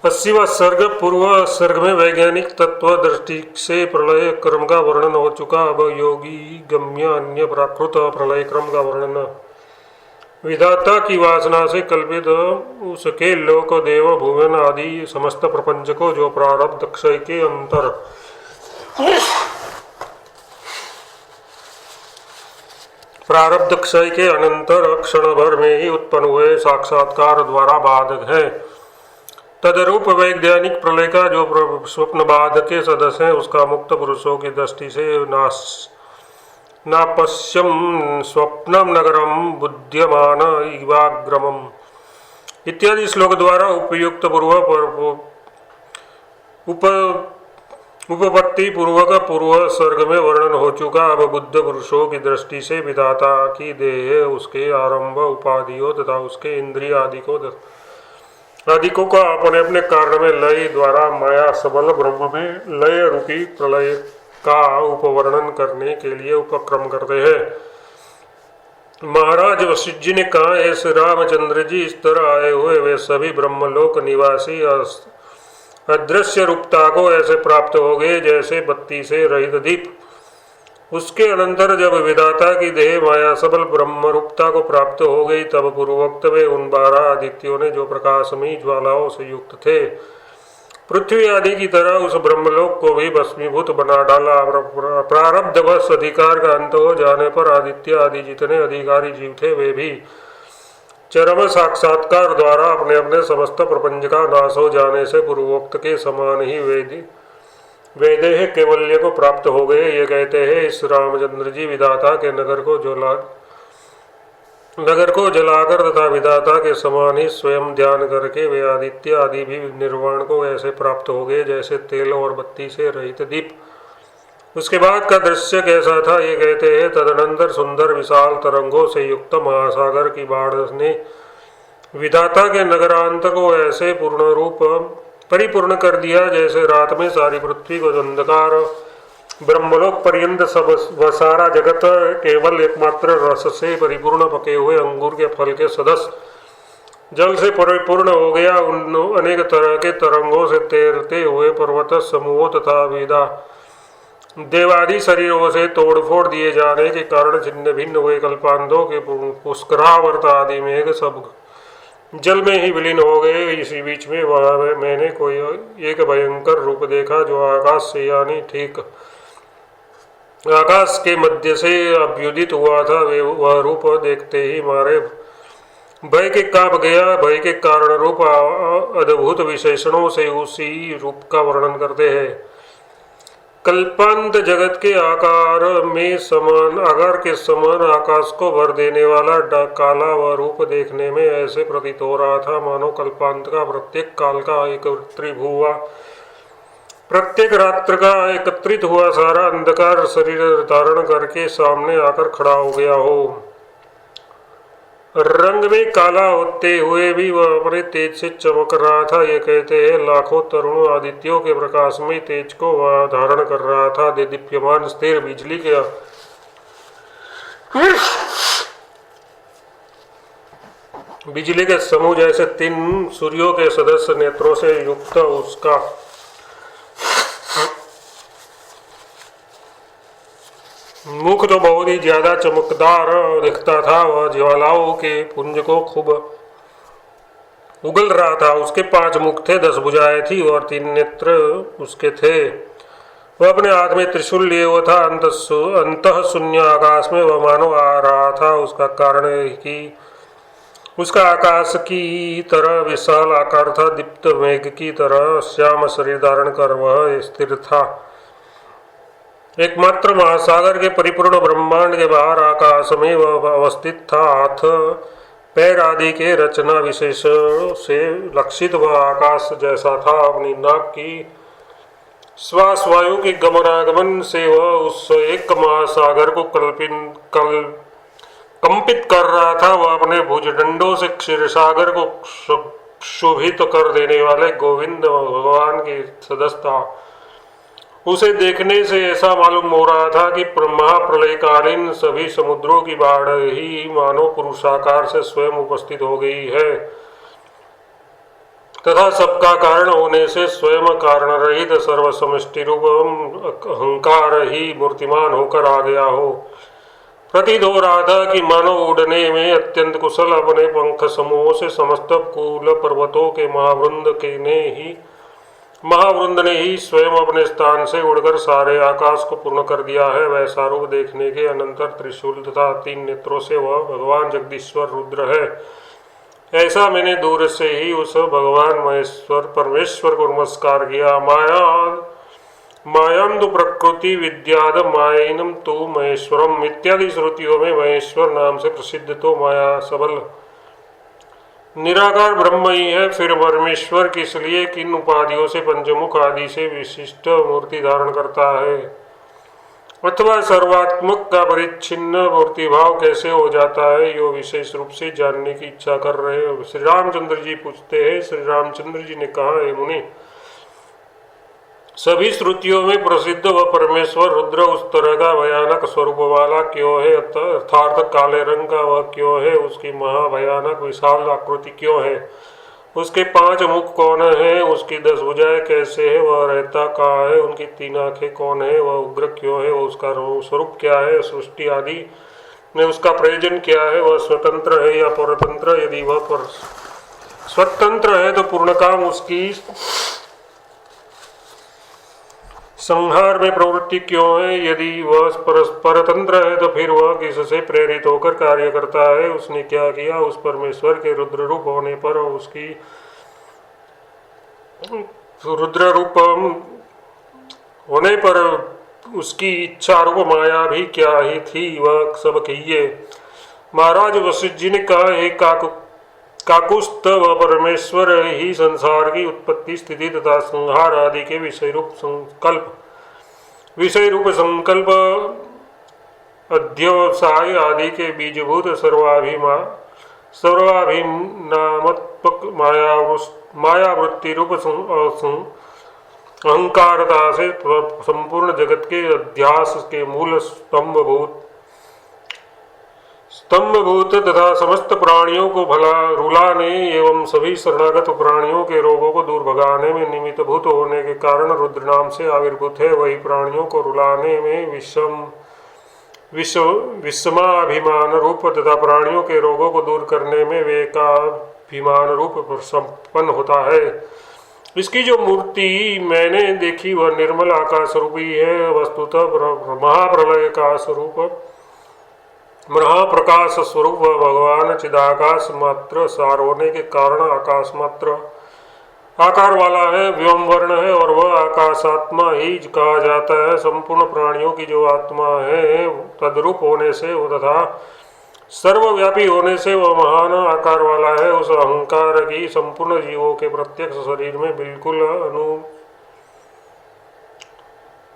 80वां सर्ग। पूर्व सर्ग में वैज्ञानिक तत्व दृष्टि से प्रलय क्रम का वर्णन हो चुका। अब योगी गम्य अन्य प्राकृत प्रलय क्रम का वर्णन। विधाता की वासना से कल्पित उसके लोक देव भुवन आदि समस्त प्रपंच को जो प्रारब्ध क्षय के अंतर प्रारब्ध क्षय के अनंतर क्षण भर में ही उत्पन्न हुए साक्षात्कार द्वारा बाधक है। तदरूप वैज्ञानिक प्रलय का जो स्वप्न बाध के सदस्य है उसका मुक्त पुरुषों की दृष्टि से नापश्यम स्वप्नम नगरम बुद्ध्यमान इवाग्रमम इत्यादि श्लोक द्वारा उपयुक्त उपपत्ति पूर्वक पूर्व सर्ग में वर्णन हो चुका। अब बुद्ध पुरुषों की दृष्टि से विधाता की देह उसके आरंभ उपाधियों तथा उसके इंद्रिय आदिकों का अपने अपने कारण में लय द्वारा माया सबल ब्रह्म में लय रूपी प्रलय का उपवर्णन करने के लिए उपक्रम करते हैं। महाराज वशिष्ठ जी ने कहा, ऐसे रामचंद्र जी इस तरह आए हुए वे सभी ब्रह्मलोक निवासी अदृश्य रूपता को ऐसे प्राप्त हो गए जैसे बत्ती से रहित दीप। उसके अनंतर जब विधाता की देह माया सबल ब्रह्म रूपता को प्राप्त हो गई तब पूर्वोक्त वे उन 12 आदित्यों ने जो प्रकाशमयी ज्वालाओं से युक्त थे पृथ्वी आदि की तरह उस ब्रह्मलोक को भी भस्मीभूत बना डाला। प्रारब्धवश अधिकार का अंत हो जाने पर आदित्य आदि जितने अधिकारी जीव थे वे भी चरम साक्षात्कार द्वारा अपने अपने समस्त प्रपंच का नाश हो जाने से पूर्वोक्त के समान ही वैदेह कैवल्य को प्राप्त हो गए। ये कहते हैं, इस रामचंद्र जी विधाता के नगर को जलाकर तथा विधाता के समान ही स्वयं ध्यान करके वे आदित्य आदि भी निर्वाण को ऐसे प्राप्त हो गए जैसे तेल और बत्ती से रहित दीप। उसके बाद का दृश्य कैसा था ये कहते हैं, तदनंतर सुंदर विशाल तरंगों से युक्त महासागर की बाढ़ ने विधाता के नगरांत को ऐसे पूर्ण रूप परिपूर्ण कर दिया जैसे रात में सारी पृथ्वी को अंधकार ब्रह्मलोक पर्यंत सब सारा जगत केवल एकमात्र रस से परिपूर्ण पके हुए अंगूर के फल के सदस्य जल से परिपूर्ण हो गया। उन अनेक तरह के तरंगों से तैरते हुए पर्वत समूहों तथा विदा देवादि शरीरों से तोड़फोड़ दिए जाने के कारण छिन्न भिन्न हुए कल्पांतों के पुष्करावर्त आदि मेघ सब जल में ही विलीन हो गए। इसी बीच में वह मैंने कोई एक भयंकर रूप देखा जो आकाश से यानी ठीक आकाश के मध्य से अभ्युदित हुआ था। वे वह रूप देखते ही मारे भय के कांप गया। भय के कारण रूप अद्भुत विशेषणों से उसी रूप का वर्णन करते हैं। कल्पांत जगत के आकार के समान आकाश को भर देने वाला काला वह रूप देखने में ऐसे प्रतीत हो रहा था मानो कल्पांत का प्रत्येक काल का एकत्रित हुआ प्रत्येक रात्र का एकत्रित हुआ सारा अंधकार शरीर धारण करके सामने आकर खड़ा हो गया हो। रंग में काला होते हुए भी वह अपने तेज से चमक रहा था। ये कहते हैं, लाखों तरुण आदित्यों के प्रकाश में तेज को वह धारण कर रहा था। दीप्यमान स्थिर बिजली के समूह जैसे 3 सूर्यों के सदस्य नेत्रों से युक्त उसका मुख तो बहुत ही ज्यादा चमकदार दिखता था। वह ज्वालाओं के पुंज को खूब उगल रहा था। उसके 5 मुख थे, 10 भुजाएं थी और 3 नेत्र उसके थे। वह अपने हाथ में त्रिशूल लिए हुआ था। अंतः शून्य आकाश में वह मानो आ रहा था। उसका कारण है कि उसका आकाश की तरह विशाल आकार था। दीप्त मेघ की तरह श्याम शरीर धारण कर वह स्थिर था। एकमात्र महासागर के परिपूर्ण ब्रह्मांड के बाहर आकाश में वह अवस्थित था। हाथ पैर आदि के रचना विशेष से लक्षित वह आकाश जैसा था। अपनी नाक की श्वास वायु के गमनागमन से वह उस एक महासागर को कंपित कर रहा था। वह अपने भुजदंडों से क्षीरसागर को शोभित कर देने वाले गोविंद भगवान के सदस्य था। उसे देखने से ऐसा मालूम हो रहा था कि महाप्रलयकालीन सभी समुद्रों की बाढ़ ही मानो पुरुषाकार से स्वयं उपस्थित हो गई है। तथा सबका कारण होने से स्वयं कारण रहित सर्वसमष्टि रूप अहंकार ही मूर्तिमान होकर आ गया हो। प्रतीत हो रहा था कि मानो उड़ने में अत्यंत कुशल अपने पंख समूहों से समस्त कूल पर्वतों के महावृंद ने ही स्वयं अपने स्थान से उड़कर सारे आकाश को पूर्ण कर दिया है। वैसा रूप देखने के अनंतर त्रिशूल तथा 3 नेत्रों से वह भगवान जगदीश्वर रुद्र है। ऐसा मैंने दूर से ही उस भगवान परमेश्वर को नमस्कार किया। मायाम तु प्रकृति विद्याद मायनम तु महेश्वरम इत्यादि श्रुतियों में महेश्वर नाम से प्रसिद्ध तो माया सबल निराकार ब्रह्म ही है। फिर परमेश्वर किस लिए किन उपाधियों से पंचमुख आदि से विशिष्ट मूर्ति धारण करता है, अथवा सर्वात्मक का परिच्छिन्न मूर्ति भाव कैसे हो जाता है, यो विशेष रूप से जानने की इच्छा कर रहे हैं। श्री रामचंद्र जी पूछते हैं। श्री रामचंद्र जी ने कहा, हे मुनि, सभी श्रुतियों में प्रसिद्ध व परमेश्वर रुद्र उस तरह का भयानक स्वरूप वाला क्यों है, अर्थात काले रंग का वह क्यों है, उसकी महाभयानक विशाल आकृति क्यों है, उसके 5 मुख कौन है, उसकी 10 भुजाएं कैसे है, वह रहता कहाँ है, उनकी 3 आंखें कौन है, वह उग्र क्यों है, उसका स्वरूप क्या है, सृष्टि आदि में उसका प्रयोजन क्या है, वह स्वतंत्र है या परतंत्र, यदि वह स्वतंत्र है तो पूर्ण काम उसकी संहार में प्रवृत्ति क्यों है, यदि वह परतंत्र है तो फिर वह किससे प्रेरित होकर कार्य करता है, उसने क्या किया। उस परमेश्वर के रुद्र रूप होने पर उसकी इच्छा रूप माया भी क्या ही थी, वह सब कहिए। महाराज वशिष्ठ जी ने कहा, एक काकुस्थ व परमेश्वर ही संसार की उत्पत्ति स्थिति तथा संहार आदि के विषय रूप संकल्प अध्यवसाय आदि के बीजभूत सर्वाभिनामत्मक मायावृत्ति रूप अहंकारता से संपूर्ण जगत के अध्यास के मूल स्तंभभूत तथा समस्त प्राणियों को भला रुलाने एवं सभी शरणागत प्राणियों के रोगों को दूर भगाने में निमित्तभूत होने के कारण रुद्र नाम से आविर्भूत है। वही प्राणियों को रुलाने में विषमाभिमान रूप तथा प्राणियों के रोगों को दूर करने में विवेकाभिमान रूप संपन्न होता है। इसकी जो मूर्ति मैंने देखी वह निर्मल आकाश रूपी है। वस्तुतः महाप्रलय का स्वरूप महाप्रकाश स्वरूप भगवान चिदाकाश मात्र सार होने के कारण आकाश मात्र आकार वाला है, व्योम वर्ण है और वह आकाशात्मा ही कहा जाता है। संपूर्ण प्राणियों की जो आत्मा है तद्रूप होने से तथा सर्वव्यापी होने से वह महान आकार वाला है। उस अहंकार की संपूर्ण जीवों के प्रत्यक्ष शरीर में बिल्कुल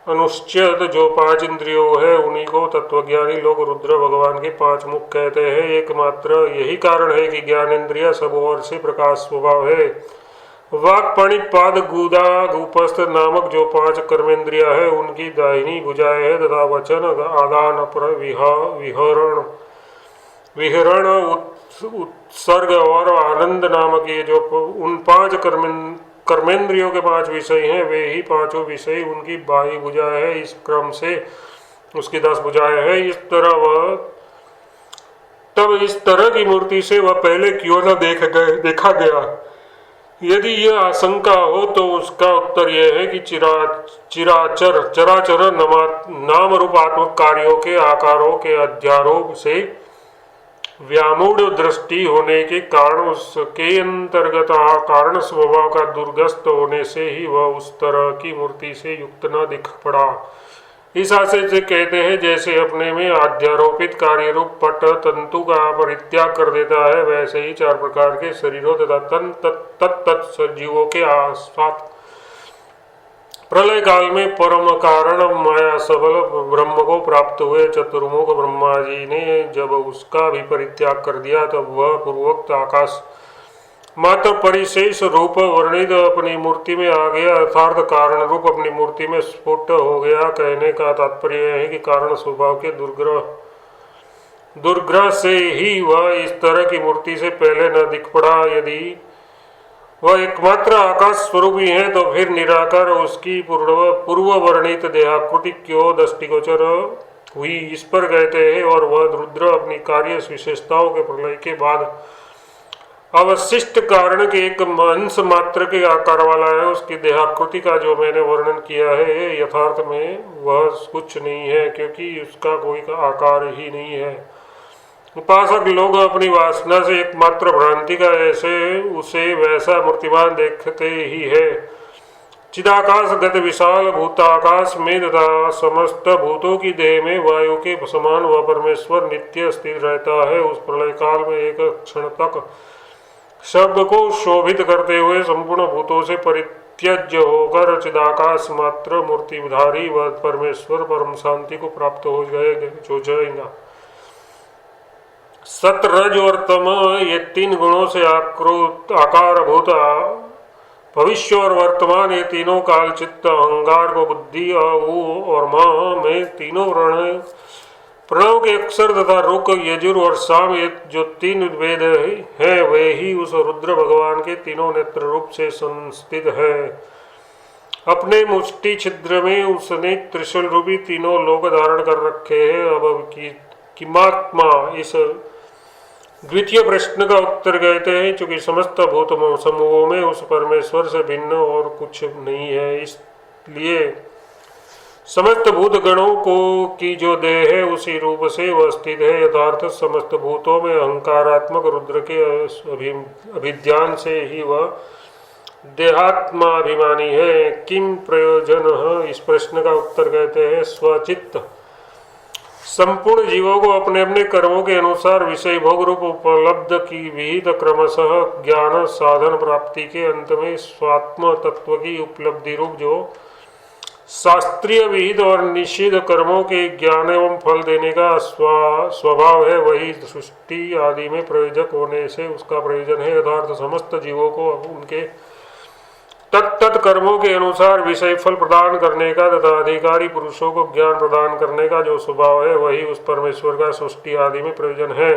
अनुच्छेद जो 5 इंद्रियों है उन्हीं को तत्वज्ञानी लोग रुद्र भगवान के 5 मुख कहते हैं। एकमात्र यही कारण है कि ज्ञानेन्द्रिय सब ओर से प्रकाश स्वभाव है। वाक् पाणिपाद गुदा गुपस्थ नामक जो 5 कर्मेंद्रिया है उनकी दाहिनी भुजाएं है तथा वचन आदान पर विहरण उत्सर्ग और आनंद नामक ये जो उन 5 कर्मेंद्रियों के 5 विषय हैं वे ही 5 विषय उनकी बाई भुजाएं है। इस क्रम से उसकी 10 भुजाएं है। इस तरह की मूर्ति से वह पहले क्यों न देखा गया। यदि यह आशंका हो तो उसका उत्तर यह है कि चराचर नाम रूपात्मक कार्यों के आकारों के अध्यारोप से व्यामूढ़ दृष्टि होने के कारण उसके अंतर्गत कारण स्वभाव का दुर्गस्त होने से ही वह उस तरह की मूर्ति से युक्त न दिख पड़ा। इस आशय से कहते हैं जैसे अपने में अध्यारोपित कार्य रूप पट तंतु का परित्याग कर देता है, वैसे ही 4 प्रकार के शरीरों तथा तत्त सजीवों के साथ प्रलय काल में परम कारण माया सबल ब्रह्म को प्राप्त हुए। चतुर्मुख ब्रह्मा जी ने जब उसका भी परित्याग कर दिया तब वह पूर्वोक्त आकाश मात्र परिशेष रूप वर्णित अपनी मूर्ति में आ गया, अर्थात कारण रूप अपनी मूर्ति में स्फुट हो गया। कहने का तात्पर्य है कि कारण स्वभाव के दुर्ग्रह से ही वह इस तरह की मूर्ति से पहले न दिख पड़ा। यदि वह एकमात्र आकाश स्वरूप ही है, तो फिर निराकार उसकी पूर्व वर्णित देहाकृति क्यों दृष्टिगोचर हुई, इस पर कहते हैं। और वह रुद्र अपनी कार्य विशेषताओं के प्रलय के बाद अवशिष्ट कारण के एक अंश मात्र के आकार वाला है। उसकी देहाकृति का जो मैंने वर्णन किया है, यथार्थ में वह कुछ नहीं है, क्योंकि उसका कोई आकार ही नहीं है। उपासक लोग अपनी वासना से एकमात्र भ्रांति का ऐसे उसे वैसा मूर्तिमान देखते ही है। चिदाकाश गत विशाल भूताकाश में तथा समस्त भूतों की देह में वायु के समान वह परमेश्वर नित्य स्थिर रहता है। उस प्रलय काल में एक क्षण तक शब्द को शोभित करते हुए संपूर्ण भूतों से परित्यज्य होकर चिदाकाश मात्र मूर्तिधारी व परमेश्वर परम शांति को प्राप्त हो जाएगा। सत रज और तम, ये तीन गुणों से आकारभूत भविष्य और वर्तमान, ये तीनों काल चित्त अहंकार को बुद्धि और मां में तीनों प्रणव के अक्षर तथा रुक यजुर और साम, ये जो तीन वेद हैं वे ही उस रुद्र भगवान के तीनों नेत्र रूप से संस्थित है। अपने मुष्टि छिद्र में उसने त्रिशूल रूपी तीनों लोक धारण कर रखे हैं। अब किमात्मा, इस द्वितीय प्रश्न का उत्तर कहते हैं, चूंकि समस्त भूत समूहों में उस परमेश्वर से भिन्न और कुछ नहीं है, इसलिए समस्त भूत गणों को की जो देह है उसी रूप से वह स्थित है। यथार्थ समस्त भूतों में अहंकारात्मक रुद्र के अभिध्यान से ही वह देहात्माभिमानी है। किम प्रयोजन, इस प्रश्न का उत्तर कहते हैं, स्वचित्त संपूर्ण जीवों को अपने अपने कर्मों के अनुसार विषय भोग रूप उपलब्ध की विहित क्रमशः ज्ञान साधन प्राप्ति के अंत में स्वात्म तत्व की उपलब्धि रूप जो शास्त्रीय विहित और निषिद्ध कर्मों के ज्ञान एवं फल देने का स्वभाव है, वही सृष्टि आदि में प्रयोजक होने से उसका प्रयोजन है। यथार्थ समस्त जीवों को उनके तत्त कर्मों के अनुसार विषय फल प्रदान करने का तथा अधिकारी पुरुषों को ज्ञान प्रदान करने का जो स्वभाव है, वही उस परमेश्वर का सृष्टि आदि में प्रयोजन है।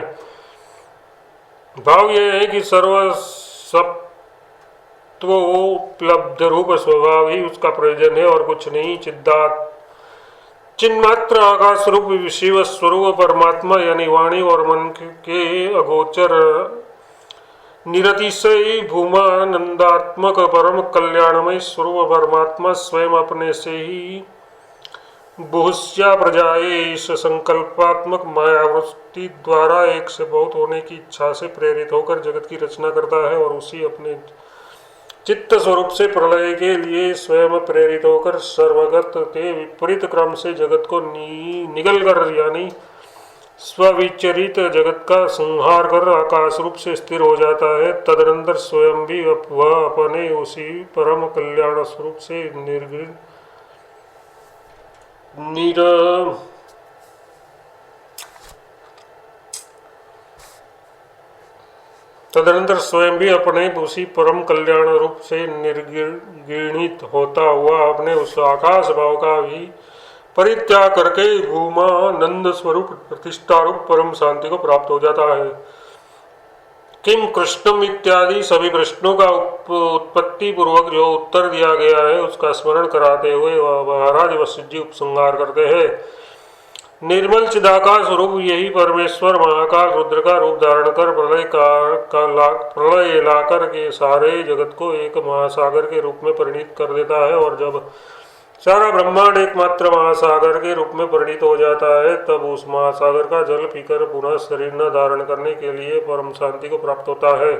भाव यह है कि सर्वसत्वोपलब्ध रूप स्वभाव ही उसका प्रयोजन है और कुछ नहीं। चिन्मात्र आकाश रूप शिव स्वरूप परमात्मा यानी वाणी और मन के अगोचर निरतिशय भूमानंदात्मक परम कल्याणमय स्वरूप परमात्मा स्वयं अपने से ही बहुस्या प्रजाए इस संकल्पात्मक मायावृत्ति द्वारा एक से बहुत होने की इच्छा से प्रेरित होकर जगत की रचना करता है और उसी अपने चित्त स्वरूप से प्रलय के लिए स्वयं प्रेरित होकर सर्वगत के विपरीत क्रम से जगत को निगल कर यानी स्वविचरित जगत का संहार कर आकाश रूप से स्थिर हो जाता है। तदनंतर स्वयं भी वह अपने उसी परम कल्याण स्वरूप से निर्गीणित होता हुआ अपने उस आकाश भाव का भी परित्याग करके भूमानंद स्वरूप प्रतिष्ठा रूप परम शांति को प्राप्त हो जाता है। किम कृष्णम इत्यादि सभी प्रश्नों का उत्पत्ति पूर्वक जो उत्तर दिया गया है उसका स्मरण कराते हुए महाराज वशिष्ठ जी उपसंहार करते हैं। निर्मल चिदाकाश रूप यही परमेश्वर महाकाल रुद्र का रूप धारण कर प्रलय लाकर के सारे जगत को एक महासागर के रूप में परिणित कर देता है। और जब सारा ब्रह्मांड एकमात्र महासागर के रूप में परिणित हो जाता है, तब उस महासागर का जल पीकर पुनः शरीर न धारण करने के लिए परम शांति को प्राप्त होता है।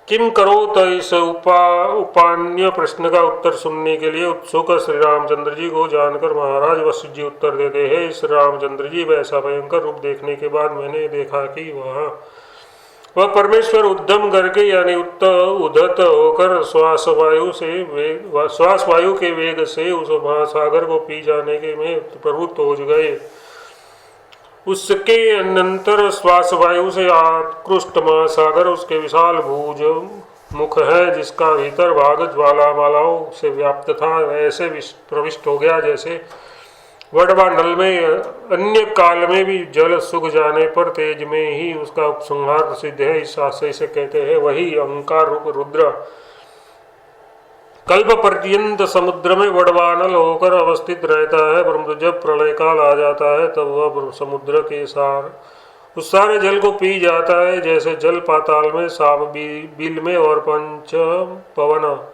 किम करो, तो इस उपान्य प्रश्न का उत्तर सुनने के लिए उत्सुक श्री रामचंद्र जी को जानकर महाराज वशिष्ठ जी उत्तर देते हैं। श्री रामचंद्र जी, वैसा भयंकर रूप देखने के बाद मैंने देखा कि वह परमेश्वर उद्यम करके यानी उद्धत होकर श्वास वायु के वेग से उस महासागर को पी जाने के में प्रवृत्त हो गए। उसके अनंतर श्वास वायु से आकृष्ट महासागर उसके विशाल भुज मुख है, जिसका भीतर भाग ज्वालामालाओं से व्याप्त था, ऐसे प्रविष्ट हो गया जैसे वडवा नल में अन्य काल में भी जल सूख जाने पर तेज में ही उसका उपसंहार सिद्ध है, इस आशय से कहते हैं वही अहंकार रूप रुद्र कल्प पर्यंत समुद्र में वडवानल होकर अवस्थित रहता है, परंतु जब प्रलय काल आ जाता है तब वह समुद्र के उस सारे जल को पी जाता है, जैसे जल पाताल में साप बिल में और पंच पवन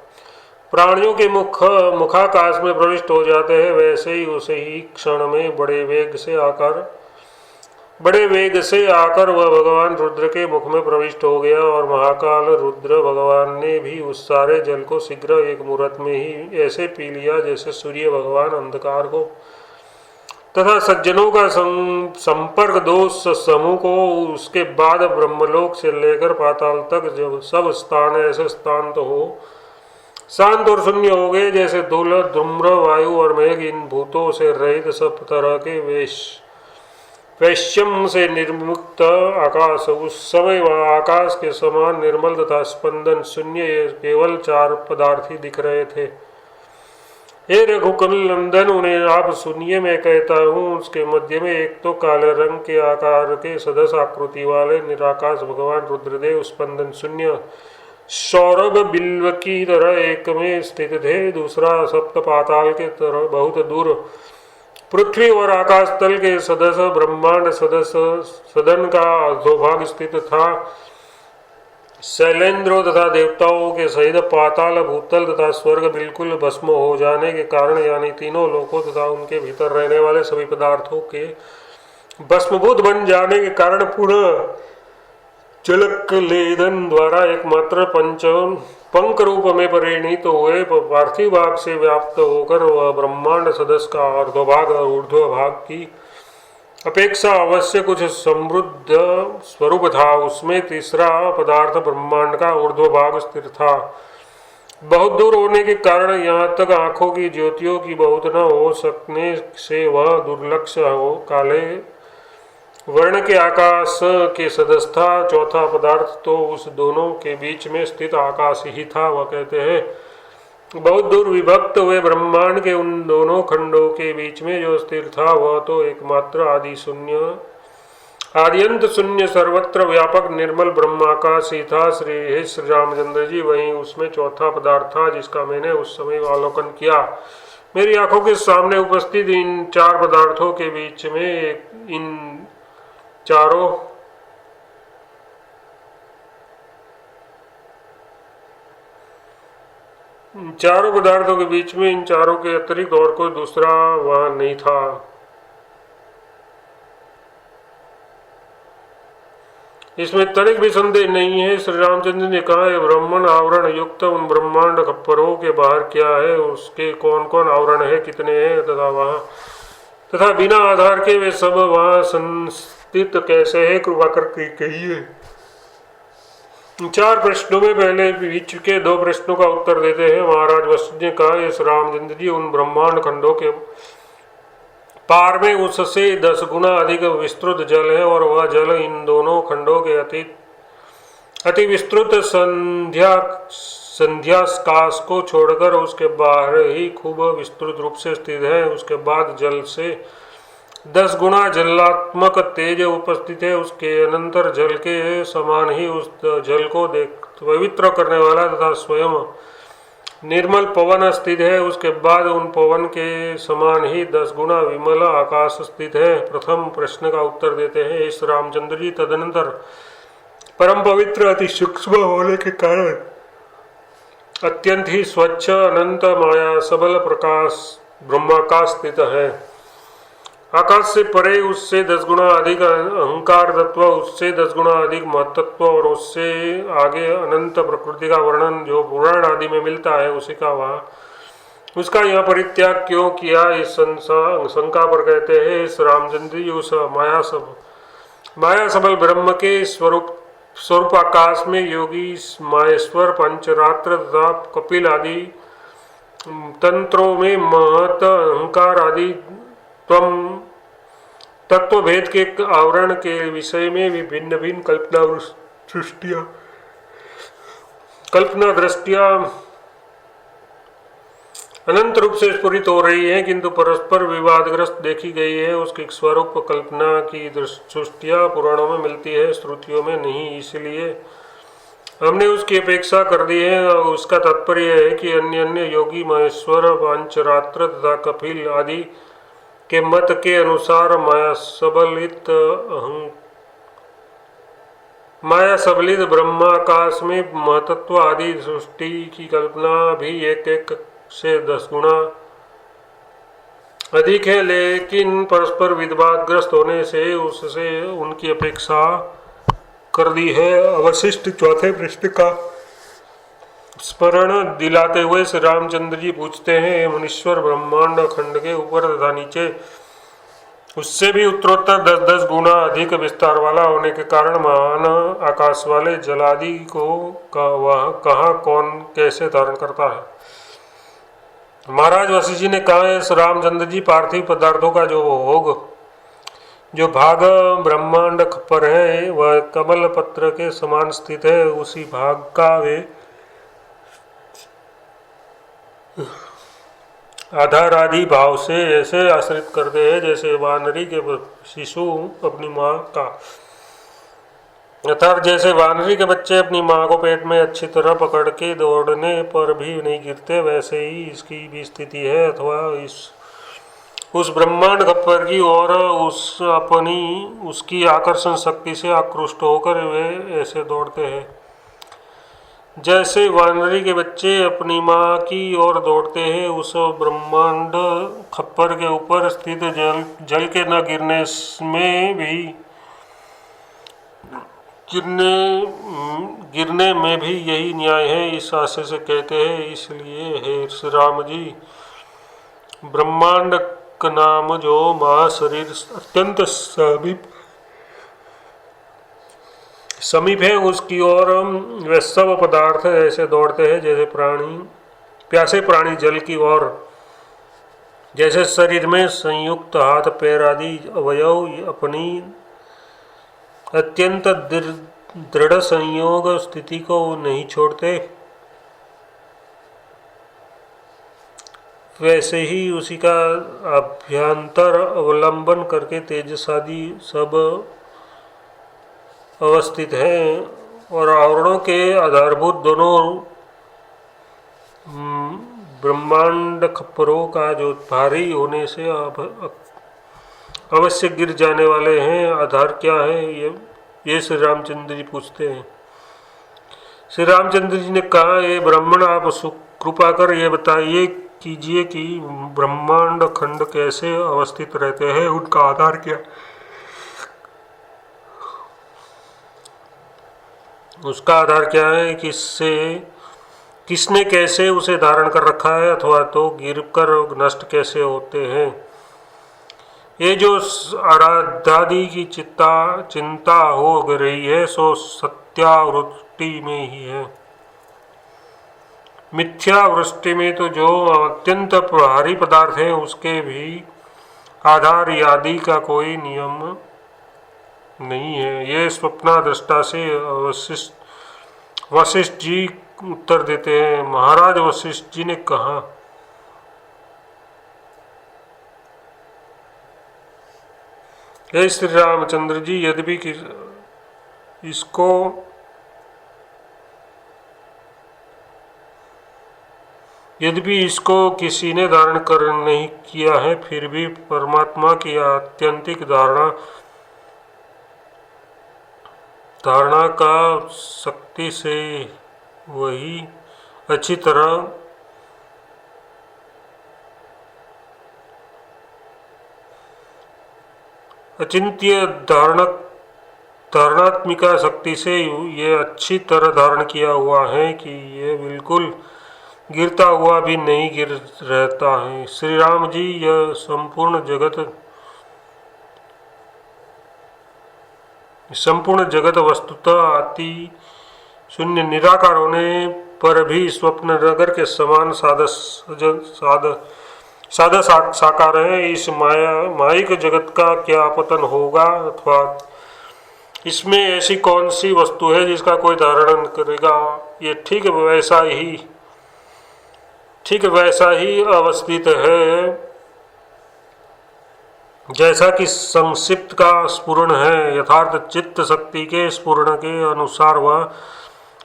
प्राणियों के मुखाकाश में प्रविष्ट हो जाते हैं, वैसे ही उसे ही क्षण में बड़े वेग से आकर वह भगवान रुद्र के मुख में प्रविष्ट हो गया। और महाकाल रुद्र भगवान ने भी उस सारे जल को शीघ्र एक मुहूर्त में ही ऐसे पी लिया जैसे सूर्य भगवान अंधकार को तथा सज्जनों का संपर्क दोष समूह को। उसके बाद ब्रह्मलोक से लेकर पाताल तक जब सब स्थान ऐसे स्थान तो हो शांत और शून्य हो गए, जैसे धूल धूम्र वायु और मेघ इन भूतों से रहित सब तरह के वैश्यम से निर्मुक्त आकाश, उस समय वह आकाश के समान निर्मल तथा स्पंदन शून्य केवल 4 पदार्थ ही दिख रहे थे। हे रघुकुल नंदन, उन्हें आप सुनिए, मैं कहता हूँ। उसके मध्य में एक तो काले रंग के आकार के सदस्य आकृति वाले निराकाश भगवान रुद्रदेव स्पंदन शून्य सौरभ बिल्व की तरह एक में स्थित थे, दूसरा सप्त पाताल के तरह बहुत दूर पृथ्वी और आकाश तल के सदस्य ब्रह्मांड सदन का अधोभाग स्थित था। शैलेंद्रों तथा देवताओं के सहित पाताल भूतल तथा स्वर्ग बिल्कुल भस्म हो जाने के कारण, यानी तीनों लोकों तथा उनके भीतर रहने वाले सभी पदार्थों के भस्मभूत बन जाने के कारण पुनः जलक लेदन द्वारा एकमात्र पंक रूप में परिणित हुए पार्थिव भाग से व्याप्त होकर वह ब्रह्मांड सदस्य का अर्धभाग और ऊर्ध्व भाग की अपेक्षा अवश्य कुछ समृद्ध स्वरूप था। उसमें तीसरा पदार्थ ब्रह्मांड का ऊर्ध्व भाग स्थिर था। बहुत दूर होने के कारण यहाँ तक आंखों की ज्योतियों की बहुत न हो सकने से वह दुर्लक्ष हो काले वर्ण के आकाश के सदस्य था। चौथा पदार्थ तो उस दोनों के बीच में स्थित आकाश ही था। वह कहते हैं बहुत दूर विभक्त हुए ब्रह्मांड के उन दोनों खंडों के बीच में जो स्थिर था वह तो एकमात्र आद्यंत शून्य सर्वत्र व्यापक निर्मल ब्रह्माकाश ही था। श्री रामचंद्र जी, वहीं उसमें चौथा पदार्थ था जिसका मैंने उस समय अवलोकन किया। मेरी आंखों के सामने उपस्थित इन 4 पदार्थों के बीच में इन चारों पदार्थों के बीच में इन चारों के अतिरिक्त और कोई दूसरा वहां नहीं था। इसमें तनिक भी संदेह नहीं है। श्री रामचंद्र ने कहा, ब्राह्मण आवरण युक्त उन ब्रह्मांड खप्परों के बाहर क्या है, उसके कौन कौन आवरण है, कितने हैं तथा बिना आधार के वे सब वहां संस्थित कैसे है, कृपा करके कहिए। 4 प्रश्नों में पहले बीच के 2 प्रश्नों का उत्तर देते हैं। महाराज वशिष्ठ ने कहा, इस रामचंद्र जी, उन ब्रह्मांड खंडों के पार में उससे 10 गुना अधिक विस्तृत जल है और वह जल इन दोनों खंडों के अति विस्तृत संध्याकाश को छोड़कर उसके बाहर ही खूब विस्तृत रूप से स्थित है। उसके बाद जल से 10 गुना जलात्मक तेज उपस्थित है। उसके अनंतर जल के समान ही उस जल को पवित्र करने वाला तथा स्वयं निर्मल पवन स्थित है। उसके बाद उन पवन के समान ही 10 गुना विमल आकाश स्थित है। प्रथम प्रश्न का उत्तर देते हैं, इस रामचंद्र जी, तदनंतर परम पवित्र अति सूक्ष्म होने के कारण अत्यंत ही स्वच्छ अनंत माया सबल प्रकाश ब्रह्माकाश स्थित है। आकाश से परे उससे 10 गुना अधिक अहंकार तत्व, उससे 10 गुना अधिक महत्त्व और उससे आगे अनंत प्रकृति का वर्णन जो पुराण आदि में मिलता है उसका यहाँ परित्याग क्यों किया, इस शंका पर कहते हैं, इस रामचंद्र जी, उस माया सबल ब्रह्म के स्वरूप आकाश में योगी माहेश्वर पंचरात्र तथा कपिल आदि तंत्रों में महत अहंकार आदि तत्व भेद के आवरण के विषय में भी भिन्न भिन्न कल्पना दृष्टिया अनंत रूप से स्फुरित हो रही है, किंतु परस्पर विवादग्रस्त देखी गई है। उसकी स्वरूप कल्पना की दृष्टिया पुराणों में मिलती है, श्रुतियों में नहीं। इसलिए हमने उसकी अपेक्षा कर दी है। उसका तात्पर्य है कि अन्य अन्य योगी महेश्वर, पांचरात्र तथा कपिल आदि के मत के अनुसार माया सबलित ब्रह्माकाश में महतत्व आदि सृष्टि की कल्पना भी एक एक से 10 गुना अधिक है, लेकिन परस्पर विवादग्रस्त होने से उससे उनकी अपेक्षा कर दी है। अवशिष्ट चौथे पृष्ठ का स्मरण दिलाते हुए श्री रामचंद्र जी पूछते हैं, मुनीश्वर, ब्रह्मांड खंड के ऊपर तथा नीचे उससे भी उत्तरोत्तर 10-10 गुना अधिक विस्तार वाला होने के कारण महान आकाश वाले जलादि को वह कहाँ कौन कैसे धारण करता है। महाराज वशिष्ठ जी ने कहा है, श्री रामचंद्र जी, पार्थिव पदार्थों का जो भाग ब्रह्मांड पर है वह कमल पत्र के समान स्थित है। उसी भाग का वे आधार आदि भाव से ऐसे आश्रित करते हैं जैसे वानरी के शिशु अपनी माँ का, अर्थात जैसे वानरी के बच्चे अपनी माँ को पेट में अच्छी तरह पकड़ के दौड़ने पर भी नहीं गिरते, वैसे ही इसकी भी स्थिति है। अथवा उस ब्रह्मांड खप्पर की ओर उसकी आकर्षण शक्ति से आकृष्ट होकर वे ऐसे दौड़ते हैं जैसे वानरी के बच्चे अपनी माँ की ओर दौड़ते हैं। उस ब्रह्मांड खप्पर के ऊपर स्थित जल के न गिरने में भी यही न्याय है, इस आशय से कहते हैं। इसलिए हे श्री राम जी, ब्रह्मांड का नाम जो महाशरीर अत्यंत समीप है, उसकी ओर वे सब पदार्थ ऐसे दौड़ते हैं जैसे प्यासे प्राणी जल की ओर। जैसे शरीर में संयुक्त हाथ पैर आदि अवयव अपनी अत्यंत दृढ़ संयोग स्थिति को नहीं छोड़ते, वैसे ही उसी का अभ्यंतर अवलंबन करके तेजसादि सब अवस्थित है। और आवरणों के आधारभूत दोनों ब्रह्मांड खप्परों का जो भारी होने से अवश्य गिर जाने वाले हैं, आधार क्या है, ये श्री रामचंद्र जी पूछते हैं। श्री रामचंद्र जी ने कहा, ये ब्राह्मण, आप कृपा कर ये बताइए कीजिए कि ब्रह्मांड खंड कैसे अवस्थित रहते हैं, उनका आधार क्या, उसका आधार क्या है, किसने कैसे उसे धारण कर रखा है, अथवा तो गिरकर नष्ट कैसे होते हैं। ये जो आराध्यादि की चिंता हो रही है सो सत्यावृष्टि में ही है। मिथ्या वृष्टि में तो जो अत्यंत भारी पदार्थ है उसके भी आधार आदि का कोई नियम नहीं है। ये स्वप्ना दृष्टा से वशिष्ठ जी उत्तर देते हैं। महाराज वशिष्ठ जी ने कहा, हे श्री रामचंद्र जी, यद्यपि इसको किसी ने धारण कर नहीं किया है, फिर भी परमात्मा की आत्यंतिक धारणा का शक्ति से वही अच्छी तरह अचिंत्य धारणात्मिका शक्ति से ये अच्छी तरह धारण किया हुआ है कि ये बिल्कुल गिरता हुआ भी नहीं गिर रहता है। श्री राम जी, यह संपूर्ण जगत वस्तुतः अति शून्य निराकार होने पर भी स्वप्न नगर के समान सादा साकार है। इस माइक जगत का क्या पतन होगा, अथवा इसमें ऐसी कौन सी वस्तु है जिसका कोई धारण करेगा। ये ठीक वैसा ही ठीक वैसा ही अवस्थित है जैसा कि संक्षिप्त का स्फुरण है। यथार्थ चित्त शक्ति के स्फुरण के अनुसार वह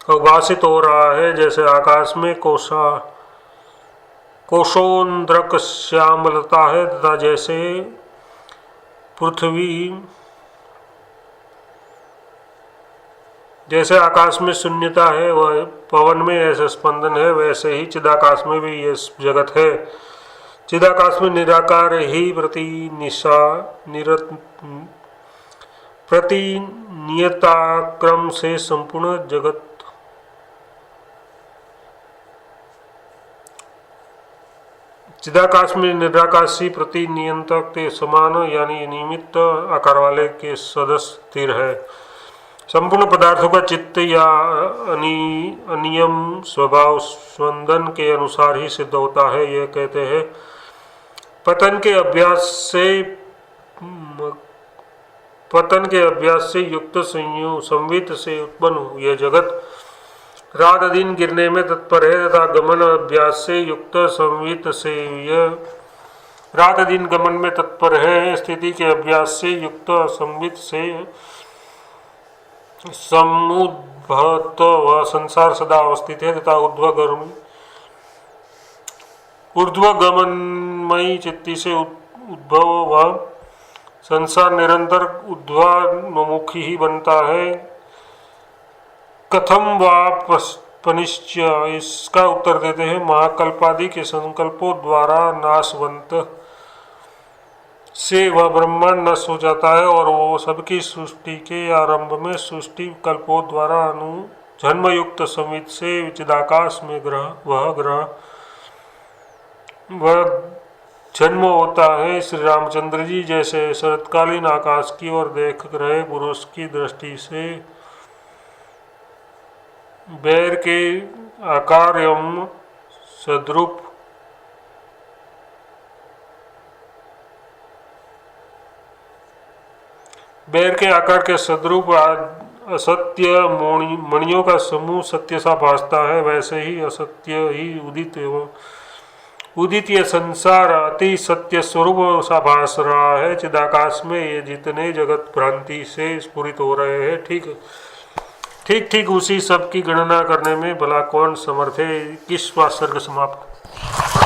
अवभाषित हो रहा है, जैसे आकाश में कोशोंद्रक श्यामलता है, तथा जैसे जैसे आकाश में शून्यता है, वह पवन में ऐसा स्पंदन है, वैसे ही चिदाकाश में भी ये जगत है। चिदाकाश में निराकार ही प्रतिनियताक्रम से संपूर्ण जगत चिदाकाश में निराकाशी प्रतिनियंत्रक के समान यानी निमित्त आकार वाले के सदस्य स्थिर है। संपूर्ण पदार्थों का चित्त या अनियम स्वभाव स्पंदन के अनुसार ही सिद्ध होता है। यह कहते हैं पतन के अभ्यास से युक्त संवित से उत्पन्न यह जगत रात दिन गिरने में तत्पर है, तथा गमन अभ्यास से युक्त संवित से यह रात दिन गमन में तत्पर है। स्थिति के अभ्यास से युक्त संवित से समुद्भवत वह संसार सदा अवस्थित है, तथा ऊर्ध्वगमनमयी चित्ती से उद्भव वह संसार निरंतर ऊर्ध्वमुखी ही बनता है। कथम वापनिश्च इसका उत्तर देते हैं महाकल्पादि के संकल्पों द्वारा नाशवंत से वह ब्रह्मांड नष्ट हो जाता है, और वो सबकी सृष्टि के आरंभ में सृष्टि कल्पों द्वारा जन्मयुक्त संवित से चिदाकाश में वह जन्म होता है। श्री रामचंद्र जी जैसे शरतकालीन आकाश की ओर देख रहे पुरुष की दृष्टि से बैर के आकार एवं सद्रूप बैर के आकार के सद्रूप असत्य मणियों का समूह सत्य सा भासता है, वैसे ही असत्य ही उदित यह संसार अति सत्य स्वरूप सा भास रहा है। चिदाकाश में ये जितने जगत भ्रांति से स्फुरित हो रहे हैं, ठीक उसी सब की गणना करने में भला कौन समर्थ है। 21वां सर्ग समाप्त।